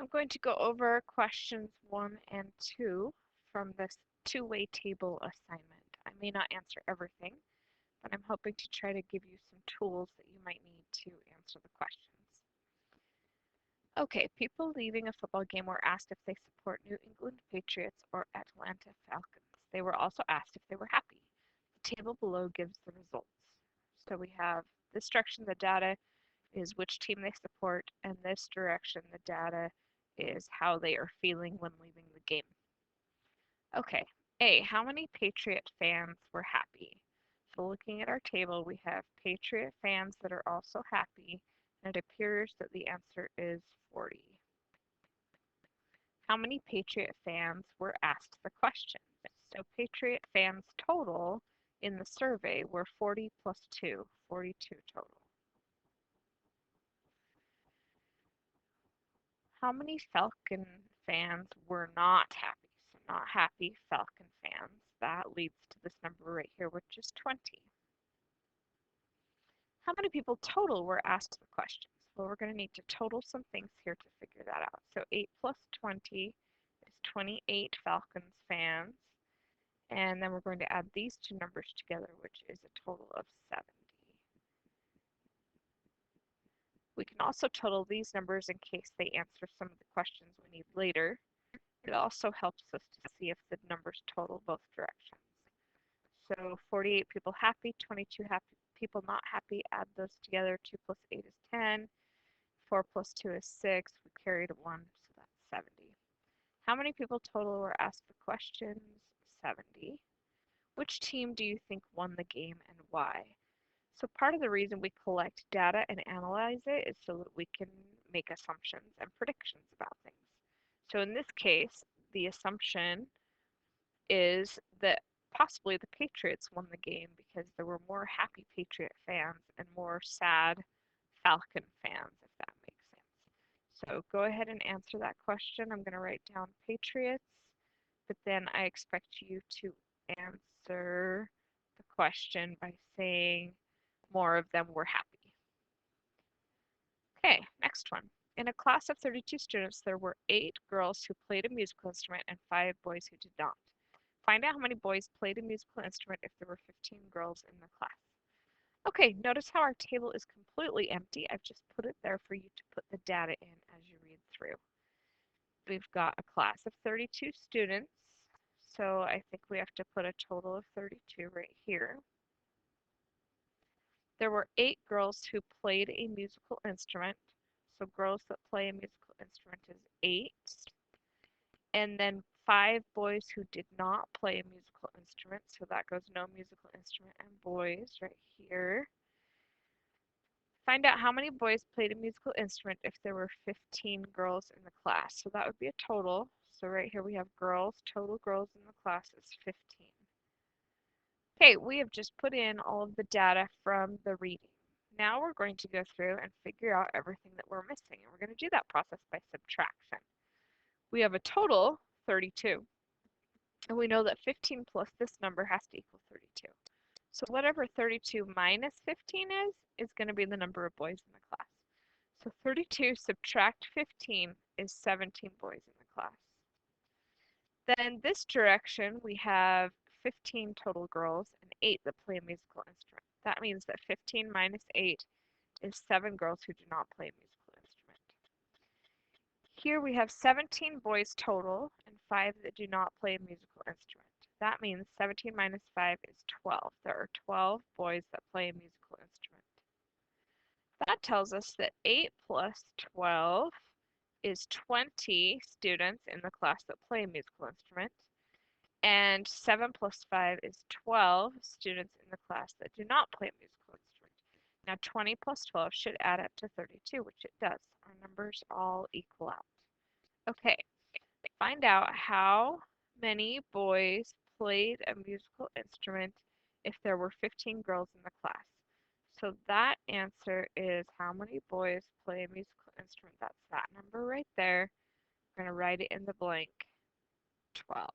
I'm going to go over questions 1 and 2 from this two-way table assignment. I may not answer everything, but I'm hoping to try to give you some tools that you might need to answer the questions. Okay, people leaving a football game were asked if they support New England Patriots or Atlanta Falcons. They were also asked if they were happy. The table below gives the results. So we have this direction, the data is which team they support, and this direction, the data is how they are feeling when leaving the game. Okay, A, how many Patriot fans were happy? So looking at our table, we have Patriot fans that are also happy, and it appears that the answer is 40. How many Patriot fans were asked the question? So Patriot fans total in the survey were 40 plus 2, 42 total. How many Falcon fans were not happy? So not happy Falcon fans. That leads to this number right here, which is 20. How many people total were asked the questions? Well, we're going to need to total some things here to figure that out. So 8 plus 20 is 28 Falcons fans. And then we're going to add these two numbers together, which is a total of 70. We can also total these numbers in case they answer some of the questions we need later. It also helps us to see if the numbers total both directions. So 48 people happy, 22 happy, people not happy, add those together. 2 plus 8 is 10, 4 plus 2 is 6, we carried a 1, so that's 70. How many people total were asked the questions? 70. Which team do you think won the game and why? So part of the reason we collect data and analyze it is so that we can make assumptions and predictions about things. So in this case, the assumption is that possibly the Patriots won the game because there were more happy Patriot fans and more sad Falcon fans, if that makes sense. So go ahead and answer that question. I'm going to write down Patriots, but then I expect you to answer the question by saying more of them were happy. Okay, next one. In a class of 32 students, there were 8 girls who played a musical instrument and 5 boys who did not. Find out how many boys played a musical instrument if there were 15 girls in the class. Okay, notice how our table is completely empty. I've just put it there for you to put the data in as you read through. We've got a class of 32 students, so I think we have to put a total of 32 right here. There were 8 girls who played a musical instrument. So girls that play a musical instrument is 8. And then 5 boys who did not play a musical instrument. So that goes no musical instrument and boys right here. Find out how many boys played a musical instrument if there were 15 girls in the class. So that would be a total. So right here we have girls. Total girls in the class is 15. Okay, we have just put in all of the data from the reading. Now we're going to go through and figure out everything that we're missing, and we're going to do that process by subtraction. We have a total 32, and we know that 15 plus this number has to equal 32. So whatever 32 minus 15 is going to be the number of boys in the class. So 32 subtract 15 is 17 boys in the class. Then this direction, we have 15 total girls and 8 that play a musical instrument. That means that 15 minus 8 is 7 girls who do not play a musical instrument. Here we have 17 boys total and 5 that do not play a musical instrument. That means 17 minus 5 is 12. There are 12 boys that play a musical instrument. That tells us that 8 plus 12 is 20 students in the class that play a musical instrument. And 7 plus 5 is 12 students in the class that do not play a musical instrument. Now 20 plus 12 should add up to 32, which it does. Our numbers all equal out. Okay, find out how many boys played a musical instrument if there were 15 girls in the class. So that answer is how many boys play a musical instrument. That's that number right there. We're going to write it in the blank, 12.